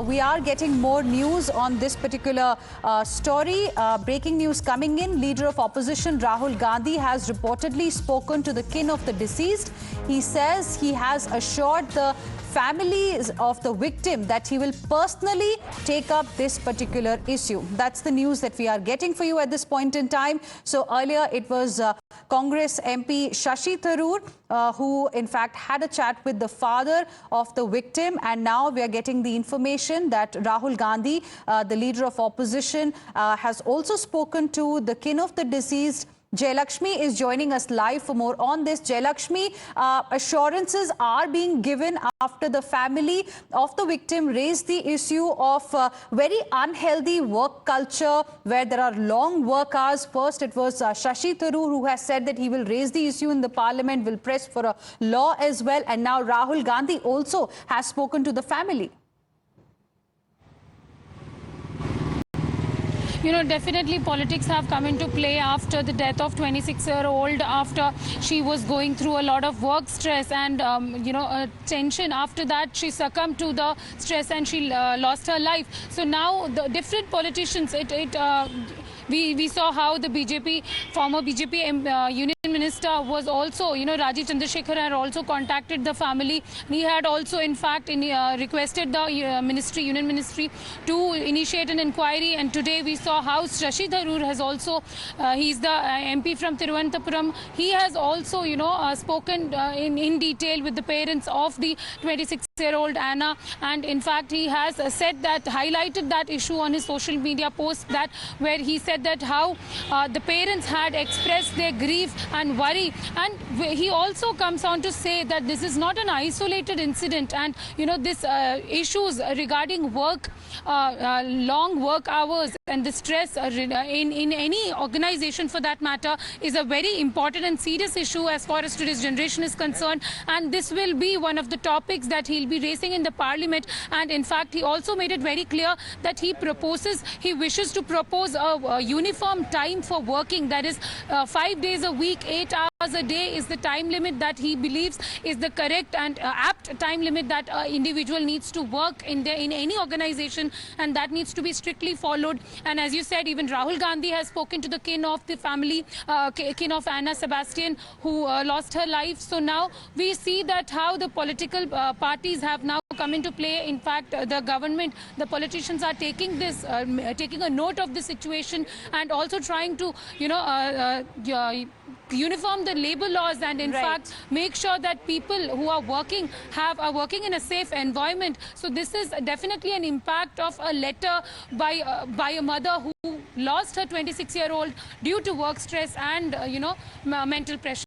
we are getting more news on this particular story. Breaking news coming in. Leader of opposition Rahul Gandhi has reportedly spoken to the kin of the deceased. He says he has assured the families of the victim that he will personally take up this particular issue. That's the news that we are getting for you at this point in time. So earlier it was Congress MP Shashi Tharoor who in fact had a chat with the father of the victim, and now we are getting the information that Rahul Gandhi, the leader of opposition, has also spoken to the kin of the deceased. Jayalakshmi is joining us live for more on this. Jayalakshmi, assurances are being given after the family of the victim raised the issue of very unhealthy work culture where there are long work hours. First, it was Shashi Tharoor who has said that he will raise the issue in the parliament, will press for a law as well. And now Rahul Gandhi also has spoken to the family. You know, definitely politics have come into play after the death of 26-year-old, after she was going through a lot of work stress and, tension. After that, she succumbed to the stress and she lost her life. So now the different politicians, we saw how the former BJP Union Minister was also, Rajiv Chandrasekhar had also contacted the family. He had also, in fact, requested the Union Ministry to initiate an inquiry. And today we saw how Shashi Tharoor has also, he's the MP from Thiruvananthapuram. He has also, spoken in detail with the parents of the 26-year-old Anna. And in fact, he has said that, highlighted that issue on his social media post, that where he said that how the parents had expressed their grief and worry, and he also comes on to say that this is not an isolated incident, and this issues regarding work, long work hours and the stress in any organization for that matter is a very important and serious issue as far as today's generation is concerned, and this will be one of the topics that he'll be raising in the parliament. And in fact, he also made it very clear that he wishes to propose a uniform time for working, that is 5 days a week, 8 hours a day is the time limit that he believes is the correct and apt time limit that individual needs to work in any organization, and that needs to be strictly followed. And as you said, even Rahul Gandhi has spoken to the kin of the family, kin of Anna Sebastian, who lost her life. So now we see that how the political parties have now come into play. In fact, the government, the politicians are taking this, taking a note of the situation, and also trying to, uniform the labor laws, and in fact make sure that people who are working are working in a safe environment. So this is definitely an impact of a letter by a mother who lost her 26-year-old due to work stress and mental pressure.